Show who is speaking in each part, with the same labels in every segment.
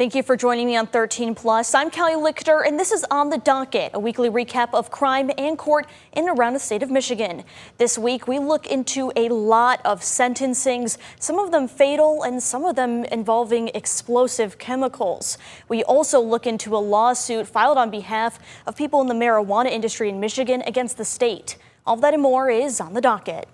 Speaker 1: Thank you for joining me on 13 Plus. I'm Cali Lichter, and this is On the Docket, a weekly recap of crime and court in and around the state of Michigan. This week, we look into a lot of sentencings, some of them fatal and some of them involving explosive chemicals. We also look into a lawsuit filed on behalf of people in the marijuana industry in Michigan against the state. All of that and more is On the Docket.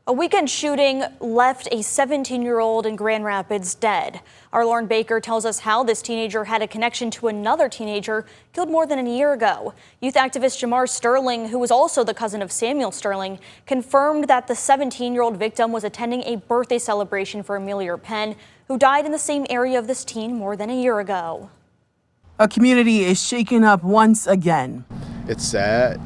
Speaker 1: A weekend shooting left a 17-year-old in Grand Rapids dead. Our Lauren Baker tells us how this teenager had a connection to another teenager killed more than a year ago. Youth activist Jamar Sterling, who was also the cousin of Samuel Sterling, confirmed that the 17-year-old victim was attending a birthday celebration for Amelia Penn, who died in the same area of this teen more than a year ago.
Speaker 2: A community is shaken up once again.
Speaker 3: It's sad.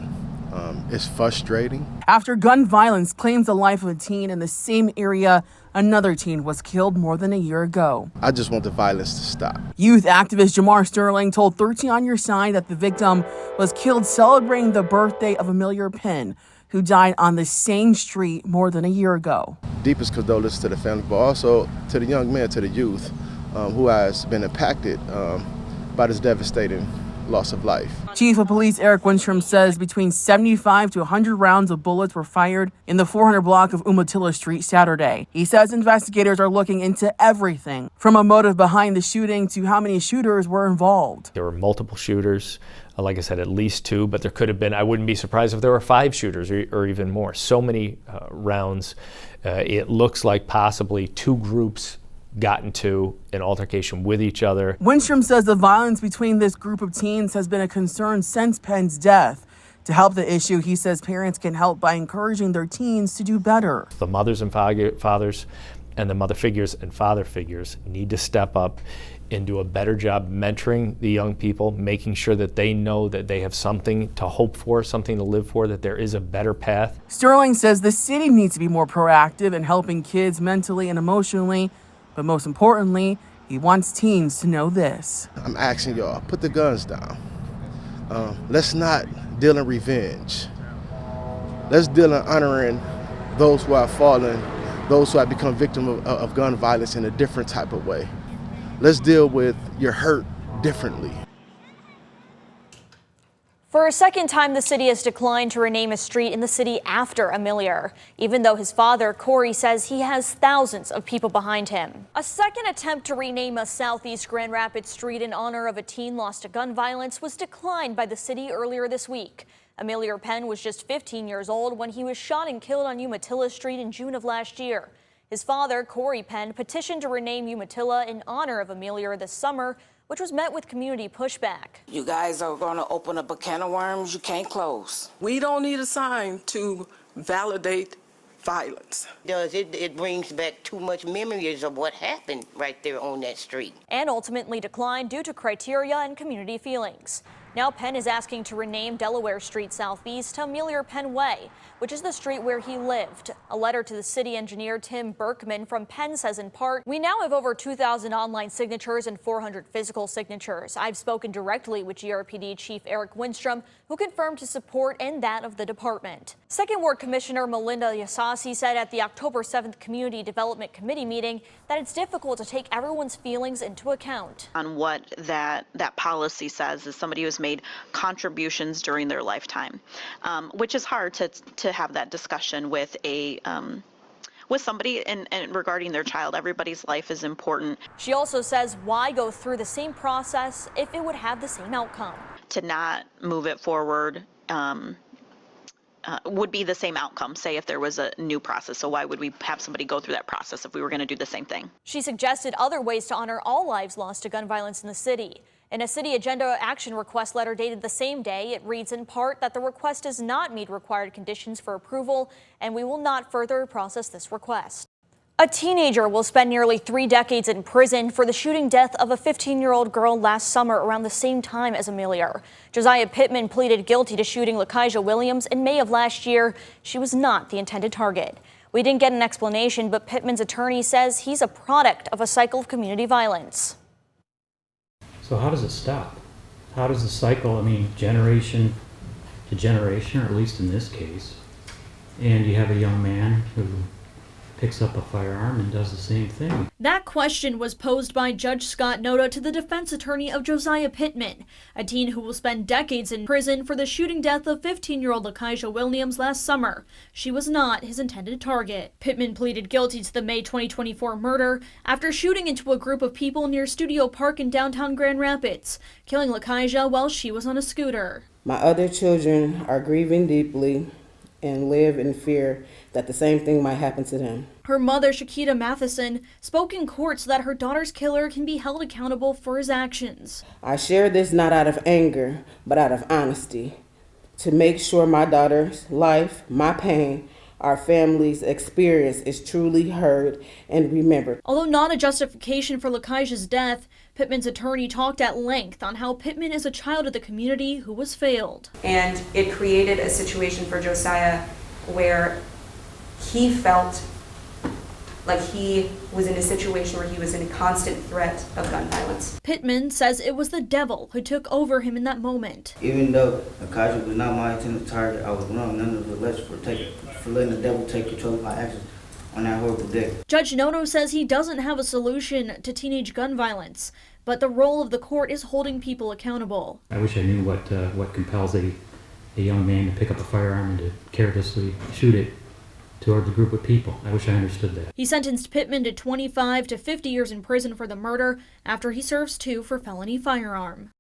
Speaker 3: It's frustrating.
Speaker 2: After gun violence claims the life of a teen in the same area, another teen was killed more than a year ago.
Speaker 3: I just want the violence to stop.
Speaker 2: Youth activist Jamar Sterling told 13 on Your Side that the victim was killed celebrating the birthday of Amelia Penn, who died on the same street more than a year ago.
Speaker 3: Deepest condolences to the family, but also to the young men, to the youth who has been impacted by this devastating loss of life.
Speaker 2: Chief of Police Eric Winstrom says between 75 to 100 rounds of bullets were fired in the 400 block of Umatilla Street Saturday. He says investigators are looking into everything from a motive behind the shooting to how many shooters were involved.
Speaker 4: There were multiple shooters, like I said, at least two, but there could have been, I wouldn't be surprised if there were 5 shooters or even more. So many rounds. It looks like possibly 2 groups got into an altercation with each other.
Speaker 2: Winstrom says the violence between this group of teens has been a concern since Penn's death. To help the issue, he says parents can help by encouraging their teens to do better.
Speaker 4: The mothers and fathers and the mother figures and father figures need to step up and do a better job mentoring the young people, making sure that they know that they have something to hope for, something to live for, that there is a better path.
Speaker 2: Sterling says the city needs to be more proactive in helping kids mentally and emotionally. But most importantly, he wants teens to know this.
Speaker 3: I'm asking y'all, put the guns down. Let's not deal in revenge. Let's deal in honoring those who have fallen, those who have become victims of gun violence in a different type of way. Let's deal with your hurt differently.
Speaker 1: For a second time, the city has declined to rename a street in the city after Amelia, even though his father, Corey, says he has thousands of people behind him. A second attempt to rename a Southeast Grand Rapids street in honor of a teen lost to gun violence was declined by the city earlier this week. Amelia Penn was just 15 years old when he was shot and killed on Umatilla Street in June of last year. His father, Corey Penn, petitioned to rename Umatilla in honor of Amelia this summer, which was met with community pushback.
Speaker 5: You guys are going to open up a can of worms you can't close.
Speaker 6: We don't need a sign to validate violence.
Speaker 7: It brings back too much memories of what happened right there on that street.
Speaker 1: And ultimately declined due to criteria and community feelings. Now Penn is asking to rename Delaware Street Southeast to Amelia Penn Way, which is the street where he lived. A letter to the city engineer Tim Berkman from Penn says in part, "We now have over 2,000 online signatures and 400 physical signatures. I've spoken directly with GRPD Chief Eric Winstrom, who confirmed his support and that of the department." Second Ward Commissioner Melinda Yasasi said at the October 7th Community Development Committee meeting that it's difficult to take everyone's feelings into account.
Speaker 8: On what that policy says is somebody who's made contributions during their lifetime, which is hard to have that discussion with with somebody and regarding their child. Everybody's life is important.
Speaker 1: She also says why go through the same process if it would have the same outcome.
Speaker 8: To not move it forward would be the same outcome, say if there was a new process. So why would we have somebody go through that process if we were going to do the same thing?
Speaker 1: She suggested other ways to honor all lives lost to gun violence in the city. In a city agenda action request letter dated the same day, it reads in part that the request does not meet required conditions for approval, and we will not further process this request. A teenager will spend nearly 3 decades in prison for the shooting death of a 15-year-old girl last summer around the same time as Amelia. Josiah Pittman pleaded guilty to shooting Lakeisha Williams in May of last year. She was not the intended target. We didn't get an explanation, but Pittman's attorney says he's a product of a cycle of community violence.
Speaker 9: So how does it stop? How does the cycle, generation to generation, or at least in this case, and you have a young man who picks up a firearm and does the same thing?
Speaker 1: That question was posed by Judge Scott Noda to the defense attorney of Josiah Pittman, a teen who will spend decades in prison for the shooting death of 15-year-old Lakeisha Williams last summer. She was not his intended target. Pittman pleaded guilty to the May 2024 murder after shooting into a group of people near Studio Park in downtown Grand Rapids, killing Lakeisha while she was on a scooter.
Speaker 10: My other children are grieving deeply and live in fear that the same thing might happen to them.
Speaker 1: Her mother, Shakita Matheson, spoke in court so that her daughter's killer can be held accountable for his actions.
Speaker 10: I share this not out of anger, but out of honesty, to make sure my daughter's life, my pain, our family's experience is truly heard and remembered.
Speaker 1: Although not a justification for Lakeisha's death, Pittman's attorney talked at length on how Pittman is a child of the community who was failed.
Speaker 11: And it created a situation for Josiah where he felt like he was in a situation where he was in a constant threat of gun violence.
Speaker 1: Pittman says it was the devil who took over him in that moment.
Speaker 12: Even though Lakeisha was not my intended target, I was wrong nonetheless for letting the devil take control of my actions on that horrible day.
Speaker 1: Judge Nono says he doesn't have a solution to teenage gun violence, but the role of the court is holding people accountable.
Speaker 9: I wish I knew what compels a young man to pick up a firearm and to carelessly shoot it toward the group of people. I wish I understood that.
Speaker 1: He sentenced Pittman to 25 to 50 years in prison for the murder after he serves 2 for felony firearm.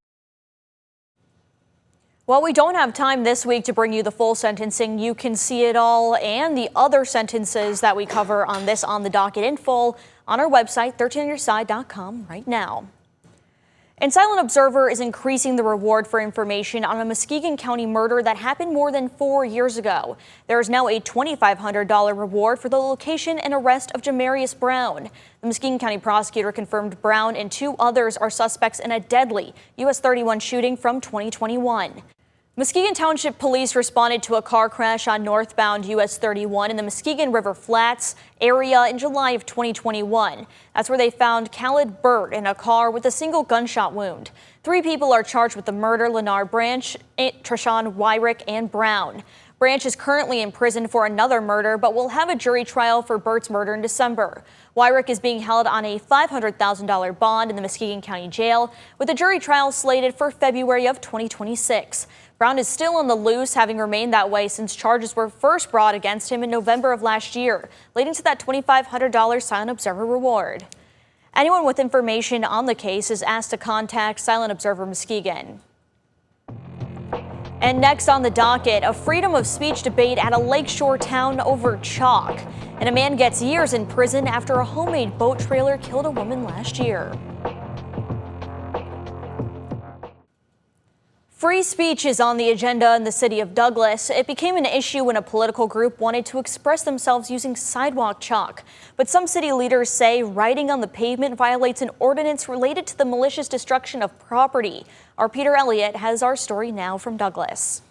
Speaker 1: While we don't have time this week to bring you the full sentencing, you can see it all and the other sentences that we cover on this On the Docket in full on our website, 13onyourside.com right now. And Silent Observer is increasing the reward for information on a Muskegon County murder that happened more than 4 years ago. There is now a $2,500 reward for the location and arrest of Jamarius Brown. The Muskegon County prosecutor confirmed Brown and 2 others are suspects in a deadly US 31 shooting from 2021. Muskegon Township Police responded to a car crash on northbound US 31 in the Muskegon River Flats area in July of 2021. That's where they found Khaled Burt in a car with a single gunshot wound. 3 people are charged with the murder: Lennar Branch, Treshawn Wyrick, and Brown. Branch is currently in prison for another murder, but will have a jury trial for Burt's murder in December. Wyrick is being held on a $500,000 bond in the Muskegon County Jail, with a jury trial slated for February of 2026. Brown is still on the loose, having remained that way since charges were first brought against him in November of last year, leading to that $2,500 Silent Observer reward. Anyone with information on the case is asked to contact Silent Observer Muskegon. And next on the docket, a freedom of speech debate at a lakeshore town over chalk. And a man gets years in prison after a homemade boat trailer killed a woman last year. Free speech is on the agenda in the city of Douglas. It became an issue when a political group wanted to express themselves using sidewalk chalk. But some city leaders say writing on the pavement violates an ordinance related to the malicious destruction of property. Our Peter Elliott has our story now from Douglas.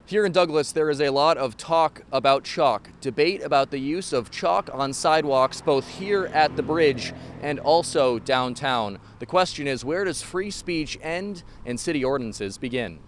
Speaker 13: Here in Douglas, there is a lot of talk about chalk, debate about the use of chalk on sidewalks, both here at the bridge and also downtown. The question is, where does free speech end and city ordinances begin?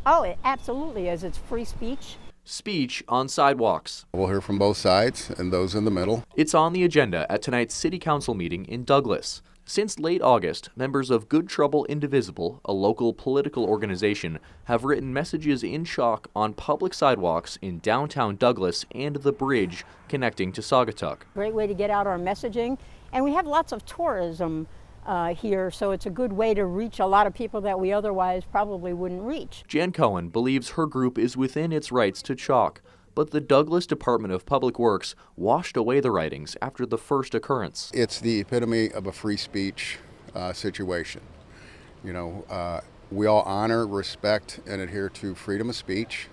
Speaker 14: Oh, it absolutely is. It's free speech.
Speaker 13: Speech on sidewalks.
Speaker 15: We'll hear from both sides and those in the middle.
Speaker 13: It's on the agenda at tonight's City Council meeting in Douglas. Since late August, members of Good Trouble Indivisible, a local political organization, have written messages in chalk on public sidewalks in downtown Douglas and the bridge connecting to Saugatuck.
Speaker 14: Great way to get out our messaging. And we have lots of tourism here, so it's a good way to reach a lot of people that we otherwise probably wouldn't reach.
Speaker 13: Jan Cohen believes her group is within its rights to chalk, but the Douglas Department of Public Works washed away the writings after the first occurrence.
Speaker 15: It's the epitome of a free speech situation. You know, we all honor, respect, and adhere to freedom of speech.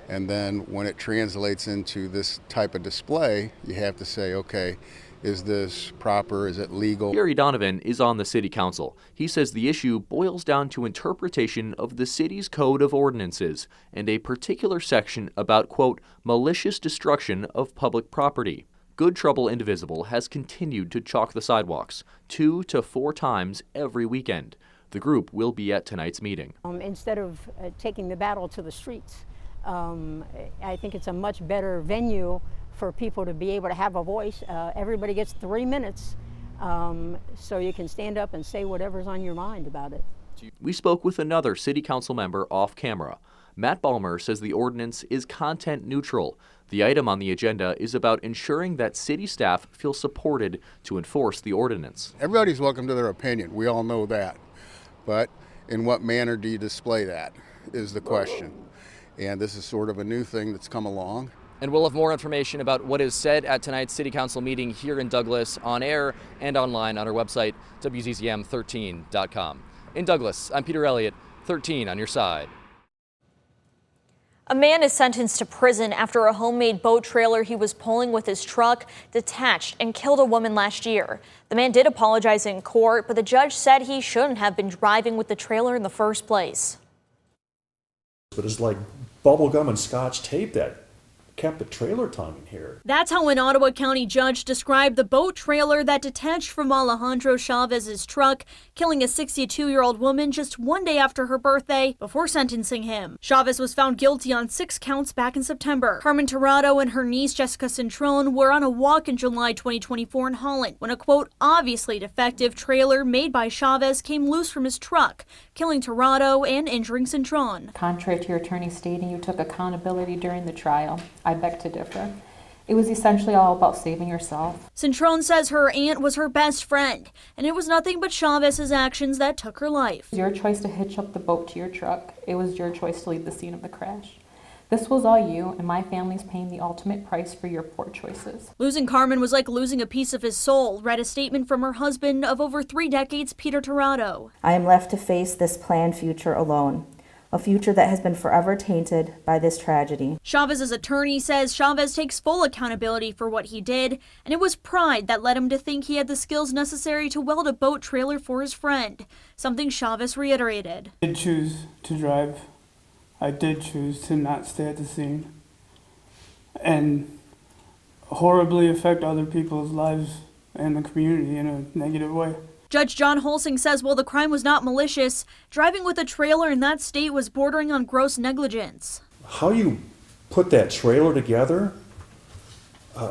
Speaker 15: And then when it translates into this type of display, you have to say, okay, Is this proper? Is it legal?
Speaker 13: Gary Donovan is on the city council. He says the issue boils down to interpretation of the city's code of ordinances and a particular section about, quote, malicious destruction of public property. Good Trouble Indivisible has continued to chalk the sidewalks 2 to 4 times every weekend. The group will be at tonight's meeting.
Speaker 14: Instead of taking the battle to the streets, I think it's a much better venue for people to be able to have a voice. Everybody gets 3 minutes, so you can stand up and say whatever's on your mind about it.
Speaker 13: We spoke with another city council member off camera. Matt Ballmer says the ordinance is content neutral. The item on the agenda is about ensuring that city staff feel supported to enforce the ordinance.
Speaker 15: Everybody's welcome to their opinion. We all know that. But in what manner do you display that is the question. And this is sort of a new thing that's come along.
Speaker 16: And we'll have more information about what is said at tonight's City Council meeting here in Douglas on air and online on our website, WZZM13.com. In Douglas, I'm Peter Elliott, 13 on your side.
Speaker 1: A man is sentenced to prison after a homemade boat trailer he was pulling with his truck detached and killed a woman last year. The man did apologize in court, but the judge said he shouldn't have been driving with the trailer in the first place.
Speaker 17: But it's like bubble gum and scotch tape that kept the trailer tongue in here.
Speaker 1: That's how an Ottawa County judge described the boat trailer that detached from Alejandro Chavez's truck, killing a 62-year-old woman just 1 day after her birthday before sentencing him. Chavez was found guilty on 6 counts back in September. Carmen Tirado and her niece Jessica Cintron were on a walk in July 2024 in Holland when a, quote, obviously defective trailer made by Chavez came loose from his truck, killing Tirado and injuring Cintron.
Speaker 18: Contrary to your attorney stating you took accountability during the trial, I beg to differ. It was essentially all about saving yourself.
Speaker 1: Cintron says her aunt was her best friend, and it was nothing but Chavez's actions that took her life.
Speaker 18: It was your choice to hitch up the boat to your truck. It was your choice to leave the scene of the crash. This was all you, and my family's paying the ultimate price for your poor choices.
Speaker 1: Losing Carmen was like losing a piece of his soul, read a statement from her husband of over 3 decades, Peter Tirado.
Speaker 19: I am left to face this planned future alone. A future that has been forever tainted by this tragedy.
Speaker 1: Chavez's attorney says Chavez takes full accountability for what he did, and it was pride that led him to think he had the skills necessary to weld a boat trailer for his friend, something Chavez reiterated.
Speaker 20: I did choose to drive. I did choose to not stay at the scene and horribly affect other people's lives and the community in a negative way.
Speaker 1: Judge John Holsing says while the crime was not malicious, driving with a trailer in that state was bordering on gross negligence.
Speaker 17: How you put that trailer together,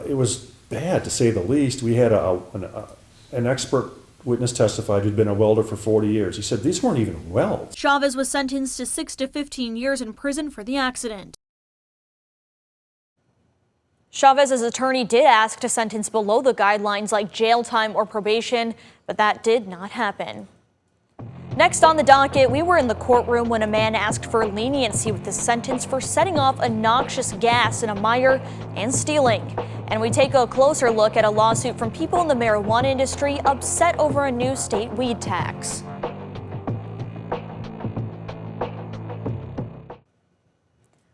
Speaker 17: it was bad to say the least. We had an expert witness testified who'd been a welder for 40 years. He said these weren't even welds.
Speaker 1: Chavez was sentenced to 6 to 15 years in prison for the accident. Chavez's attorney did ask to sentence below the guidelines like jail time or probation, but that did not happen. Next on the docket, we were in the courtroom when a man asked for leniency with his sentence for setting off a noxious gas in a mire and stealing. And we take a closer look at a lawsuit from people in the marijuana industry upset over a new state weed tax.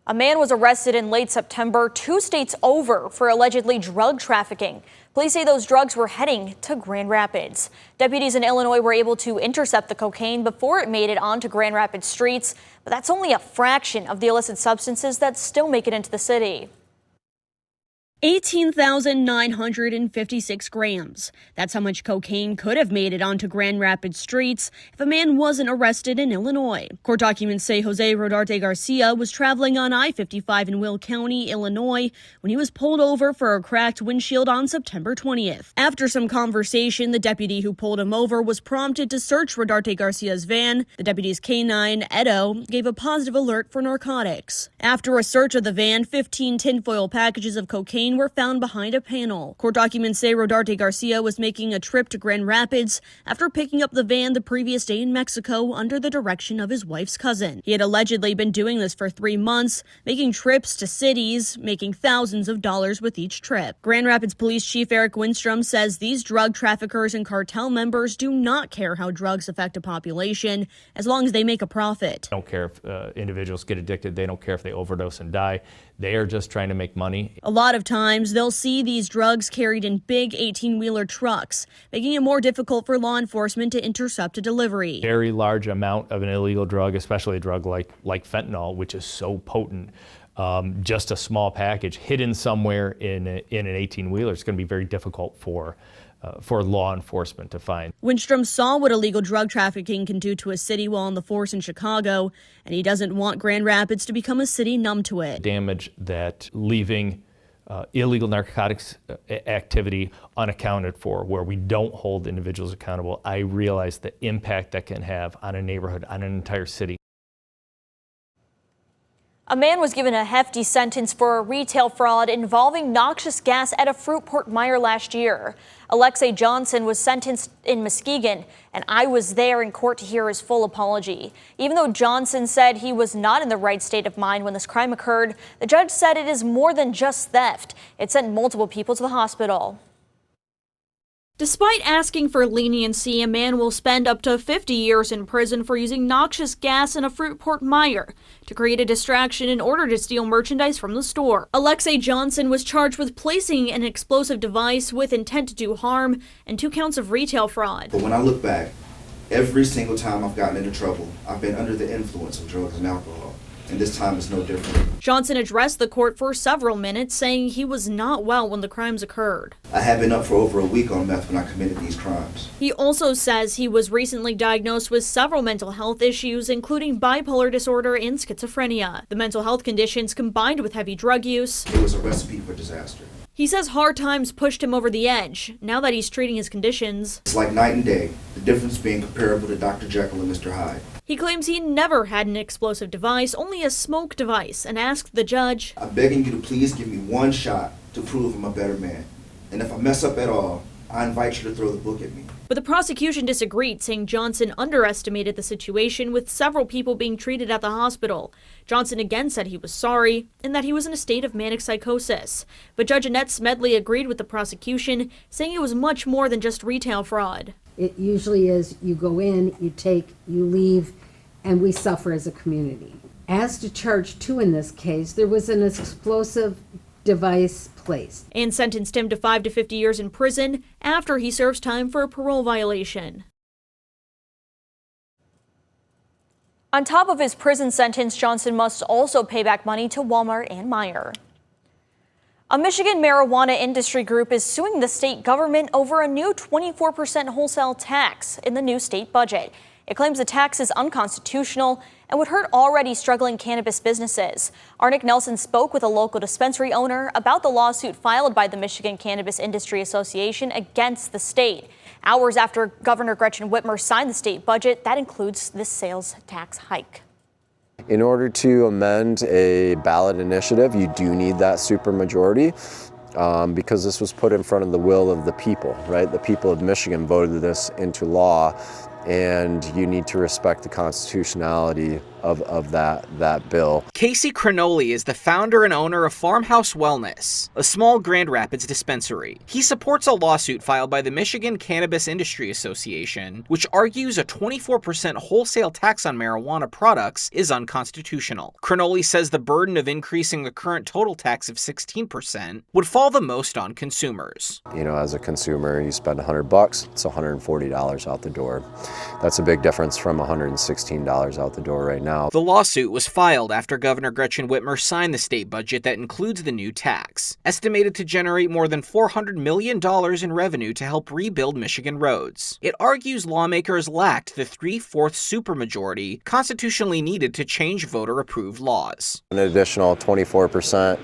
Speaker 1: A man was arrested in late September, 2 states over, for allegedly drug trafficking. Police say those drugs were heading to Grand Rapids. Deputies in Illinois were able to intercept the cocaine before it made it onto Grand Rapids streets, but that's only a fraction of the illicit substances that still make it into the city. 18,956 grams. That's how much cocaine could have made it onto Grand Rapids streets if a man wasn't arrested in Illinois. Court documents say Jose Rodarte Garcia was traveling on I-55 in Will County, Illinois, when he was pulled over for a cracked windshield on September 20th. After some conversation, the deputy who pulled him over was prompted to search Rodarte Garcia's van. The deputy's K-9, Edo, gave a positive alert for narcotics. After a search of the van, 15 tinfoil packages of cocaine were found behind a panel. Court documents say Rodarte Garcia was making a trip to Grand Rapids after picking up the van the previous day in Mexico under the direction of his wife's cousin. He had allegedly been doing this for 3 months, making trips to cities, making thousands of dollars with each trip. Grand Rapids Police Chief Eric Winstrom says these drug traffickers and cartel members do not care how drugs affect a population as long as they make a profit.
Speaker 4: They don't care if individuals get addicted. They don't care if they overdose and die. They are just trying to make money.
Speaker 1: A lot of times times, they'll see these drugs carried in big 18-wheeler trucks, making it more difficult for law enforcement to intercept a delivery.
Speaker 4: Very large amount of an illegal drug, especially a drug like fentanyl, which is so potent. Just a small package hidden somewhere in an 18-wheeler, it's going to be very difficult for law enforcement to find.
Speaker 1: Windstrom saw what illegal drug trafficking can do to a city while on the force in Chicago, and he doesn't want Grand Rapids to become a city numb to it.
Speaker 4: Damage that leaving illegal narcotics activity unaccounted for, where we don't hold individuals accountable, I realize the impact that can have on a neighborhood, on an entire city.
Speaker 1: A man was given a hefty sentence for a retail fraud involving noxious gas at a Fruitport Meijer last year. Alexei Johnson was sentenced in Muskegon, and I was there in court to hear his full apology. Even though Johnson said he was not in the right state of mind when this crime occurred, the judge said it is more than just theft. It sent multiple people to the hospital. Despite asking for leniency, a man will spend up to 50 years in prison for using noxious gas in a Fruitport Meijer to create a distraction in order to steal merchandise from the store. Alexei Johnson was charged with placing an explosive device with intent to do harm and 2 counts of retail fraud.
Speaker 21: But when I look back, every single time I've gotten into trouble, I've been under the influence of drugs and alcohol. And this time is no different.
Speaker 1: Johnson addressed the court for several minutes, saying he was not well when the crimes occurred.
Speaker 21: I had been up for over a week on meth when I committed these crimes.
Speaker 1: He also says he was recently diagnosed with several mental health issues, including bipolar disorder and schizophrenia. The mental health conditions combined with heavy drug use.
Speaker 21: It was a recipe for disaster.
Speaker 1: He says hard times pushed him over the edge. Now that he's treating his conditions,
Speaker 21: it's like night and day, the difference being comparable to Dr. Jekyll and Mr. Hyde.
Speaker 1: He claims he never had an explosive device, only a smoke device, and asked the judge,
Speaker 21: I'm begging you to please give me one shot to prove I'm a better man. And if I mess up at all, I invite you to throw the book at me.
Speaker 1: But the prosecution disagreed, saying Johnson underestimated the situation, with several people being treated at the hospital. Johnson again said he was sorry and that he was in a state of manic psychosis. But Judge Annette Smedley agreed with the prosecution, saying it was much more than just retail fraud.
Speaker 22: It usually is you go in, you take, you leave, and we suffer as a community. As to charge 2 in this case, there was an explosive device placed.
Speaker 1: And sentenced him to 5 to 50 years in prison after he serves time for a parole violation. On top of his prison sentence, Johnson must also pay back money to Walmart and Meijer. A Michigan marijuana industry group is suing the state government over a new 24% wholesale tax in the new state budget. It claims the tax is unconstitutional and would hurt already struggling cannabis businesses. Arnick Nelson spoke with a local dispensary owner about the lawsuit filed by the Michigan Cannabis Industry Association against the state. Hours after Governor Gretchen Whitmer signed the state budget, that includes this sales tax hike.
Speaker 23: In order to amend a ballot initiative, you do need that supermajority because this was put in front of the will of the people, right? The people of Michigan voted this into law, and you need to respect the constitutionality of that bill.
Speaker 24: Casey Cronoli is the founder and owner of Farmhouse Wellness, a small Grand Rapids dispensary. He supports a lawsuit filed by the Michigan Cannabis Industry Association, which argues a 24% wholesale tax on marijuana products is unconstitutional. Cronoli says the burden of increasing the current total tax of 16% would fall the most on consumers.
Speaker 23: You know, as a consumer, you spend $100, it's $140 out the door. That's a big difference from $116 out the door right now.
Speaker 24: The lawsuit was filed after Governor Gretchen Whitmer signed the state budget that includes the new tax, estimated to generate more than $400 million in revenue to help rebuild Michigan roads. It argues lawmakers lacked the 3/4 supermajority constitutionally needed to change voter-approved laws.
Speaker 23: An additional 24%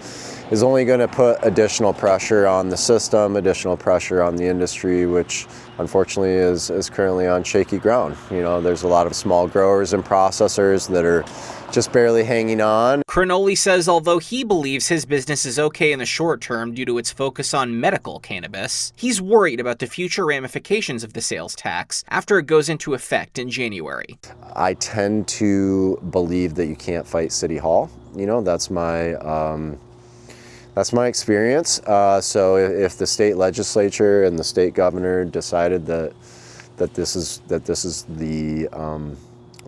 Speaker 23: is only going to put additional pressure on the system, additional pressure on the industry, which unfortunately is currently on shaky ground. You know, there's a lot of small growers and processors that are just barely hanging on.
Speaker 24: Cronoli says although he believes his business is okay in the short term due to its focus on medical cannabis, he's worried about the future ramifications of the sales tax after it goes into effect in January.
Speaker 23: I tend to believe that you can't fight City Hall. You know, that's my experience. So if the state legislature and the state governor decided that this is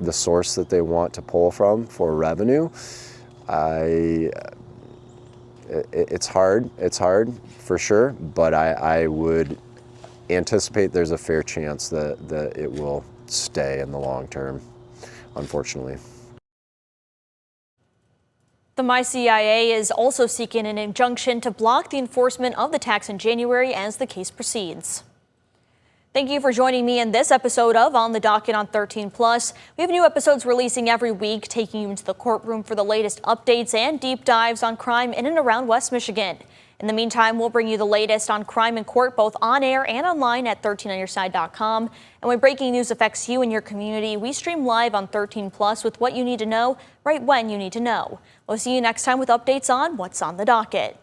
Speaker 23: the source that they want to pull from for revenue, it's hard for sure, but I would anticipate there's a fair chance that it will stay in the long term, unfortunately.
Speaker 1: The MyCIA is also seeking an injunction to block the enforcement of the tax in January as the case proceeds. Thank you for joining me in this episode of On the Docket on 13 Plus. We have new episodes releasing every week, taking you into the courtroom for the latest updates and deep dives on crime in and around West Michigan. In the meantime, we'll bring you the latest on crime in court, both on air and online at 13onyourside.com. And when breaking news affects you and your community, we stream live on 13 Plus with what you need to know right when you need to know. We'll see you next time with updates on what's on the docket.